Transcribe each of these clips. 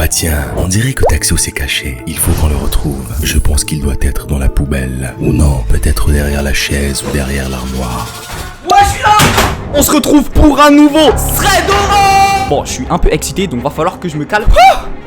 bah tiens, on dirait que Taxio s'est caché. Il faut qu'on le retrouve. Je pense qu'il doit être dans la poubelle. Ou non, peut-être derrière la chaise ou derrière l'armoire. Ouais, je suis là. On se retrouve pour un nouveau thread d'horreur. Bon, je suis un peu excité, donc va falloir que je me calme.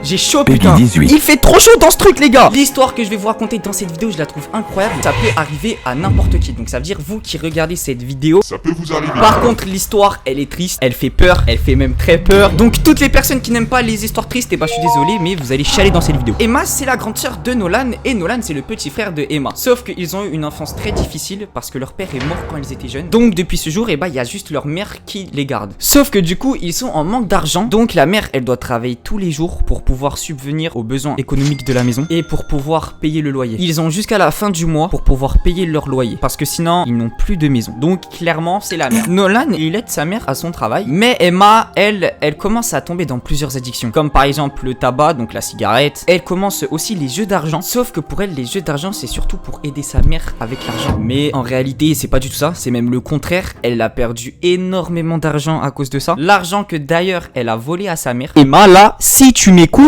J'ai chaud, putain. 18. Il fait trop chaud dans ce truc, les gars. L'histoire que je vais vous raconter dans cette vidéo, je la trouve incroyable. Ça peut arriver à n'importe qui. Donc ça veut dire, vous qui regardez cette vidéo, ça peut vous arriver. Par contre, l'histoire, elle est triste, elle fait peur, elle fait même très peur. Donc toutes les personnes qui n'aiment pas les histoires tristes, eh bah je suis désolé, mais vous allez chialer dans cette vidéo. Emma, c'est la grande sœur de Nolan, et Nolan, c'est le petit frère de Emma. Sauf qu'ils ont eu une enfance très difficile parce que leur père est mort quand ils étaient jeunes. Donc depuis ce jour, eh bah il y a juste leur mère qui les garde. Sauf que du coup, ils sont en manque d'argent. Donc la mère, elle doit travailler tous les jours pour pouvoir subvenir aux besoins économiques de la maison et pour pouvoir payer le loyer. Ils ont jusqu'à la fin du mois pour pouvoir payer leur loyer parce que sinon ils n'ont plus de maison. Donc clairement c'est la merde. Nolan il aide sa mère à son travail, mais Emma elle commence à tomber dans plusieurs addictions comme par exemple le tabac, donc la cigarette. Elle commence aussi les jeux d'argent, sauf que pour elle les jeux d'argent c'est surtout pour aider sa mère avec l'argent. Mais en réalité c'est pas du tout ça, c'est même le contraire. Elle a perdu énormément d'argent à cause de ça. L'argent que d'ailleurs elle a volé à sa mère. Emma là, si tu m'écoutes,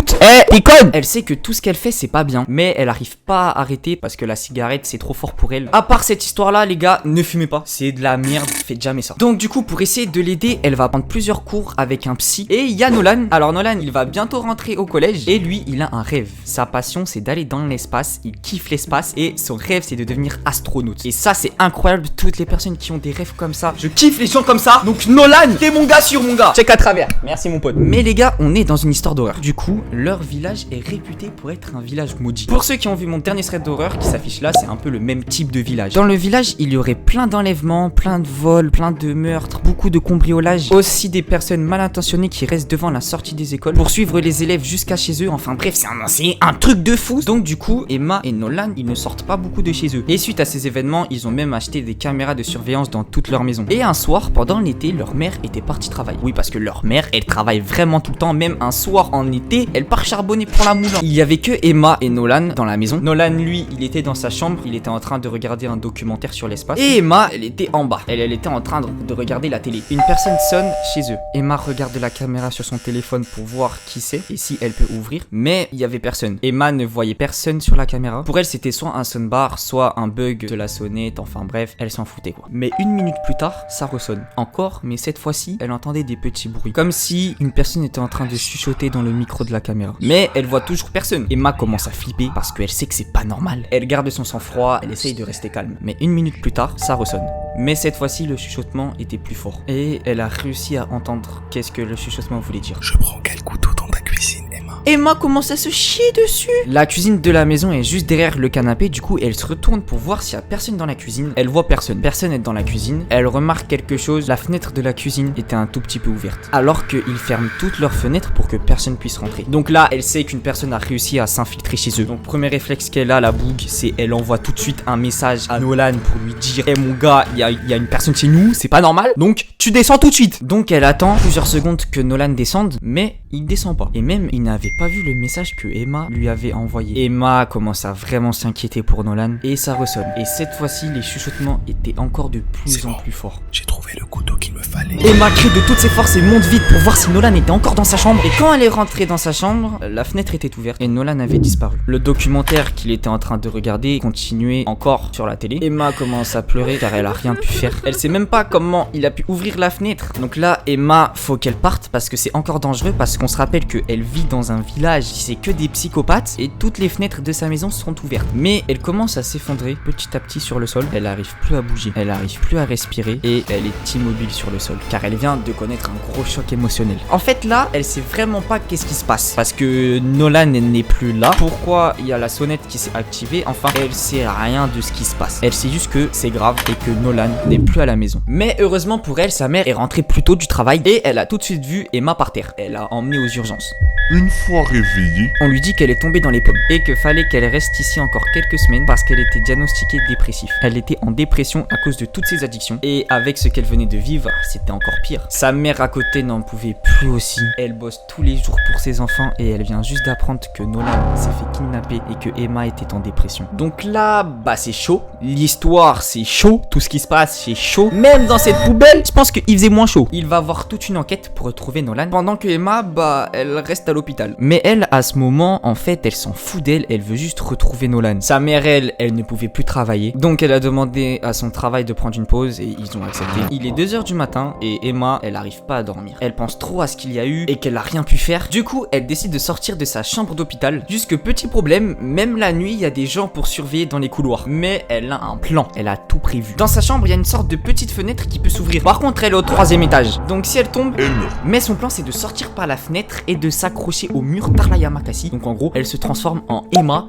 déconne. Elle sait que tout ce qu'elle fait c'est pas bien, mais elle arrive pas à arrêter parce que la cigarette c'est trop fort pour elle. À part cette histoire là les gars, ne fumez pas, c'est de la merde, faites jamais ça. Donc du coup pour essayer de l'aider, elle va prendre plusieurs cours avec un psy. Et il y a Nolan. Alors Nolan il va bientôt rentrer au collège et lui il a un rêve. Sa passion c'est d'aller dans l'espace, il kiffe l'espace et son rêve c'est de devenir astronaute. Et ça c'est incroyable, toutes les personnes qui ont des rêves comme ça, je kiffe les gens comme ça. Donc Nolan, t'es mon gars sur mon gars. Check à travers, merci mon pote. Mais les gars, on est dans une histoire d'horreur. Du coup leur village est réputé pour être un village maudit. Pour ceux qui ont vu mon dernier thread d'horreur qui s'affiche là, c'est un peu le même type de village. Dans le village, il y aurait plein d'enlèvements, plein de vols, plein de meurtres, beaucoup de cambriolages, aussi des personnes mal intentionnées qui restent devant la sortie des écoles pour suivre les élèves jusqu'à chez eux. Enfin bref, c'est un truc de fou. Donc du coup, Emma et Nolan, ils ne sortent pas beaucoup de chez eux. Et suite à ces événements, ils ont même acheté des caméras de surveillance dans toute leur maison. Et un soir, pendant l'été, leur mère était partie travailler. Oui, parce que leur mère, elle travaille vraiment tout le temps, même un soir en été, elle part charbonner pour la moulin. Il y avait que Emma et Nolan dans la maison. Nolan, lui, il était dans sa chambre, il était en train de regarder un documentaire sur l'espace. Et Emma, elle était en bas. Elle était en train de regarder la télé. Une personne sonne chez eux. Emma regarde la caméra sur son téléphone pour voir qui c'est et si elle peut ouvrir. Mais il y avait personne. Emma ne voyait personne sur la caméra. Pour elle, c'était soit un soundbar, soit un bug de la sonnette. Enfin bref, elle s'en foutait quoi. Mais une minute plus tard, ça ressonne. Encore, mais cette fois-ci, elle entendait des petits bruits. Comme si une personne était en train de chuchoter dans le micro de la caméra. Mais elle voit toujours personne. Emma commence à flipper parce qu'elle sait que c'est pas normal. Elle garde son sang-froid, elle essaye de rester calme. Mais une minute plus tard, ça ressonne. Mais cette fois-ci, le chuchotement était plus fort. Et elle a réussi à entendre qu'est-ce que le chuchotement voulait dire. Je prends quel couteau dans ta cuisine, Emma? Emma commence à se chier dessus. La cuisine de la maison est juste derrière le canapé. Du coup, elle se retourne pour voir s'il y a personne dans la cuisine. Elle voit personne. Personne n'est dans la cuisine. Elle remarque quelque chose. La fenêtre de la cuisine était un tout petit peu ouverte. Alors qu'ils ferment toutes leurs fenêtres pour que personne puisse rentrer. Donc là, elle sait qu'une personne a réussi à s'infiltrer chez eux. Donc premier réflexe qu'elle a, la bougue, c'est elle envoie tout de suite un message à Nolan pour lui dire: Eh mon gars, il y a une personne chez nous, c'est pas normal. Donc tu descends tout de suite. Donc elle attend plusieurs secondes que Nolan descende, mais il descend pas. Et même il n'avait pas vu le message que Emma lui avait envoyé. Emma commence à vraiment s'inquiéter pour Nolan et ça ressonne. Et cette fois-ci, les chuchotements étaient encore de plus en plus forts. J'ai trouvé le couteau qu'il me fallait. Emma crie de toutes ses forces et monte vite pour voir si Nolan était encore dans sa chambre. Et quand elle est rentrée dans sa chambre, la fenêtre était ouverte et Nolan avait disparu. Le documentaire qu'il était en train de regarder continuait encore sur la télé. Emma commence à pleurer car elle a rien pu faire. Elle sait même pas comment il a pu ouvrir la fenêtre. Donc là, Emma, faut qu'elle parte parce que c'est encore dangereux, parce qu'on se rappelle qu'elle vit dans un village, c'est que des psychopathes et toutes les fenêtres de sa maison sont ouvertes. Mais elle commence à s'effondrer petit à petit sur le sol. Elle arrive plus à bouger, elle arrive plus à respirer et elle est immobile sur le sol car elle vient de connaître un gros choc émotionnel. En fait là, elle sait vraiment pas qu'est-ce qui se passe parce que Nolan n'est plus là. Pourquoi il y a la sonnette qui s'est activée? Enfin, elle sait rien de ce qui se passe. Elle sait juste que c'est grave et que Nolan n'est plus à la maison. Mais heureusement pour elle, sa mère est rentrée plus tôt du travail et elle a tout de suite vu Emma par terre. Elle l'a emmenée aux urgences. Une fois réveillée, on lui dit qu'elle est tombée dans les pommes et qu'il fallait qu'elle reste ici encore quelques semaines parce qu'elle était diagnostiquée dépressive. Elle était en dépression à cause de toutes ses addictions et avec ce qu'elle venait de vivre, c'était encore pire. Sa mère à côté n'en pouvait plus aussi. Elle bosse tous les jours pour ses enfants et elle vient juste d'apprendre que Nolan s'est fait kidnapper et que Emma était en dépression. Donc là, bah c'est chaud. L'histoire, c'est chaud. Tout ce qui se passe, c'est chaud. Même dans cette poubelle, je pense qu'il faisait moins chaud. Il va avoir toute une enquête pour retrouver Nolan pendant que Emma, bah elle reste à l'hôpital. Mais elle, à ce moment, en fait, elle s'en fout d'elle, elle veut juste retrouver Nolan. Sa mère, elle ne pouvait plus travailler. Donc elle a demandé à son travail de prendre une pause et ils ont accepté. Il est 2h du matin et Emma, elle arrive pas à dormir. Elle pense trop à ce qu'il y a eu et qu'elle a rien pu faire. Du coup, elle décide de sortir de sa chambre d'hôpital. Jusque petit problème, même la nuit, il y a des gens pour surveiller dans les couloirs. Mais elle a un plan, elle a tout prévu. Dans sa chambre, il y a une sorte de petite fenêtre qui peut s'ouvrir. Par contre, elle est au 3e étage. Donc si elle tombe, Elle meurt. mais son plan c'est de sortir par la fenêtre et de s'accrocher au mur d'Arla Yamakasi. Donc en gros, elle se transforme en Emma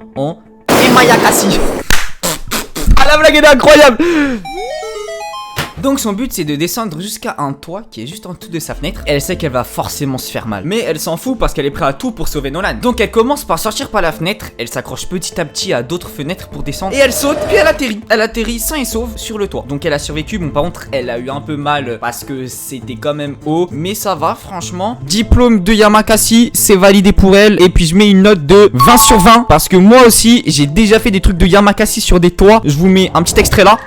Yakasi. Ah, la blague est incroyable. Donc son but c'est de descendre jusqu'à un toit qui est juste en dessous de sa fenêtre. Elle sait qu'elle va forcément se faire mal, mais elle s'en fout parce qu'elle est prête à tout pour sauver Nolan. Donc elle commence par sortir par la fenêtre, elle s'accroche petit à petit à d'autres fenêtres pour descendre et elle saute puis elle atterrit. Elle atterrit sain et sauve sur le toit. Donc elle a survécu. Bon, par contre elle a eu un peu mal parce que c'était quand même haut, mais ça va franchement. Diplôme de Yamakasi, c'est validé pour elle. Et puis je mets une note de 20 sur 20 parce que moi aussi j'ai déjà fait des trucs de Yamakasi sur des toits. Je vous mets un petit extrait là.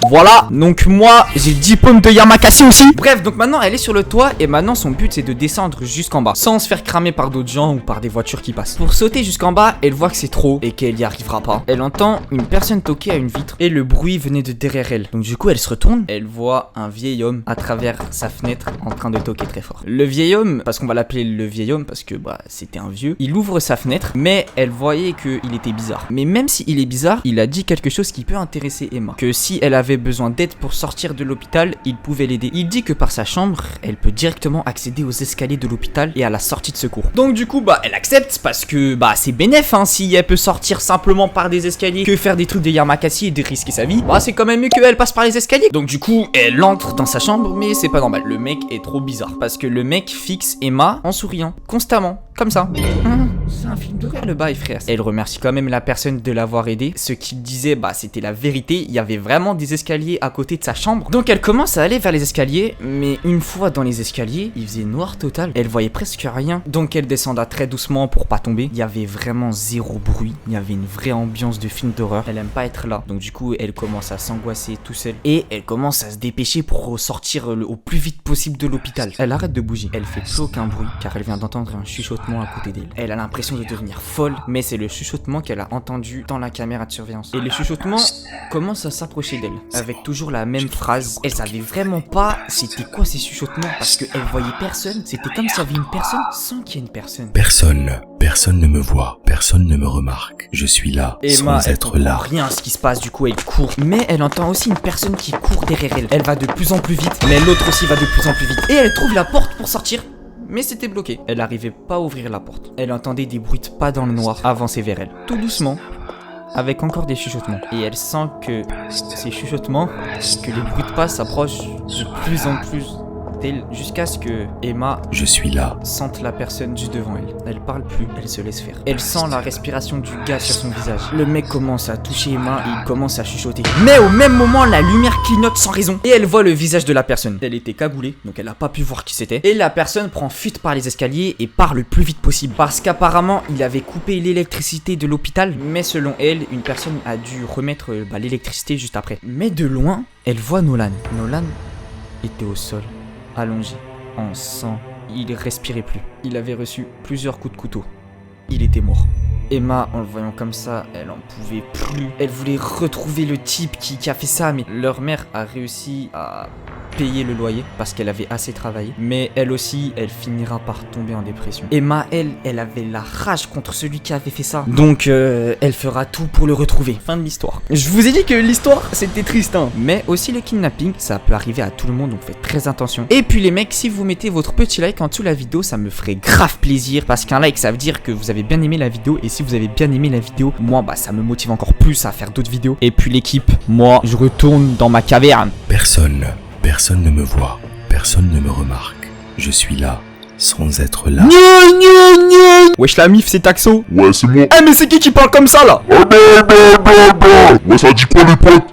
Voilà, donc moi j'ai le diplôme de Yamakasi aussi. Bref, donc maintenant elle est sur le toit et maintenant son but c'est de descendre jusqu'en bas sans se faire cramer par d'autres gens ou par des voitures qui passent. Pour sauter jusqu'en bas, elle voit que c'est trop et qu'elle y arrivera pas. Elle entend une personne toquer à une vitre et le bruit venait de derrière elle. Donc du coup elle se retourne, elle voit un vieil homme à travers sa fenêtre en train de toquer très fort. Le vieil homme, parce qu'on va l'appeler le vieil homme parce que bah c'était un vieux, il ouvre sa fenêtre mais elle voyait qu'il était bizarre. Mais même s'il est bizarre, il a dit quelque chose qui peut intéresser Emma. Que si elle avait besoin d'aide pour sortir de l'hôpital, il pouvait l'aider. Il dit que par sa chambre, elle peut directement accéder aux escaliers de l'hôpital et à la sortie de secours. Donc du coup, bah elle accepte parce que bah c'est bénéf hein, si elle peut sortir simplement par des escaliers que faire des trucs de Yamakasi et de risquer sa vie. Bah c'est quand même mieux qu'elle passe par les escaliers. Donc du coup, elle entre dans sa chambre, mais c'est pas normal. Le mec est trop bizarre parce que le mec fixe Emma en souriant constamment, comme ça. C'est un film d'horreur le bail, frère. Elle remercie quand même la personne de l'avoir aidé. Ce qu'il disait, bah c'était la vérité. Il y avait vraiment des escaliers à côté de sa chambre. Donc elle commence à aller vers les escaliers, mais une fois dans les escaliers, il faisait noir total. Elle voyait presque rien. Donc elle descenda très doucement pour pas tomber. Il y avait vraiment zéro bruit. Il y avait une vraie ambiance de film d'horreur. Elle aime pas être là. Donc du coup, elle commence à s'angoisser tout seule. Et elle commence à se dépêcher pour sortir au plus vite possible de l'hôpital. Elle arrête de bouger. Elle fait plus aucun bruit car elle vient d'entendre un chuchotement à côté d'elle. Elle a l'impression de devenir folle, mais c'est le chuchotement qu'elle a entendu dans la caméra de surveillance. Et le chuchotement commence à s'approcher d'elle, avec toujours la même phrase. Elle savait vraiment pas c'était quoi ces chuchotements, parce qu'elle voyait personne. C'était comme s'il y avait une personne sans qu'il y ait une personne. Personne ne me voit, personne ne me remarque. Je suis là, Emma, sans être là. Rien à ce qui se passe, du coup elle court. Mais elle entend aussi une personne qui court derrière elle. Elle va de plus en plus vite, mais l'autre aussi va de plus en plus vite. Et elle trouve la porte pour sortir, mais c'était bloqué. Elle n'arrivait pas à ouvrir la porte. Elle entendait des bruits de pas dans le noir avancer vers elle, tout doucement, avec encore des chuchotements. Et elle sent que ces chuchotements, que les bruits de pas s'approchent de plus en plus d'elle, jusqu'à ce que Emma Je suis là. sente la personne juste devant elle. Elle parle plus, elle se laisse faire. Elle sent la respiration du gars sur son visage. Le mec commence à toucher Emma et il commence à chuchoter. Mais au même moment, la lumière clignote sans raison et elle voit le visage de la personne. Elle était cagoulée, donc elle a pas pu voir qui c'était. Et la personne prend fuite par les escaliers et part le plus vite possible. Parce qu'apparemment, il avait coupé l'électricité de l'hôpital. Mais selon elle, une personne a dû remettre l'électricité juste après. Mais de loin, elle voit Nolan. Nolan était au sol, allongé, en sang. Il respirait plus. Il avait reçu plusieurs coups de couteau. Il était mort. Emma, en le voyant comme ça, elle en pouvait plus. Elle voulait retrouver le type qui a fait ça, mais leur mère a réussi à payer le loyer parce qu'elle avait assez travaillé. Mais elle aussi, elle finira par tomber en dépression. Emma, elle avait la rage contre celui qui avait fait ça. Donc, elle fera tout pour le retrouver. Fin de l'histoire. Je vous ai dit que l'histoire, c'était triste, hein. Mais aussi le kidnapping, ça peut arriver à tout le monde, donc faites très attention. Et puis les mecs, si vous mettez votre petit like en dessous de la vidéo, ça me ferait grave plaisir. Parce qu'un like, ça veut dire que vous avez bien aimé la vidéo. Et si vous avez bien aimé la vidéo, moi, bah ça me motive encore plus à faire d'autres vidéos. Et puis l'équipe, moi, je retourne dans ma caverne. Personne ne me voit, personne ne me remarque. Je suis là, sans être là. Wesh la mif, c'est Taxo. Ouais, c'est moi. Eh mais c'est qui parle comme ça là? Ouais, ça dit quoi, les potes?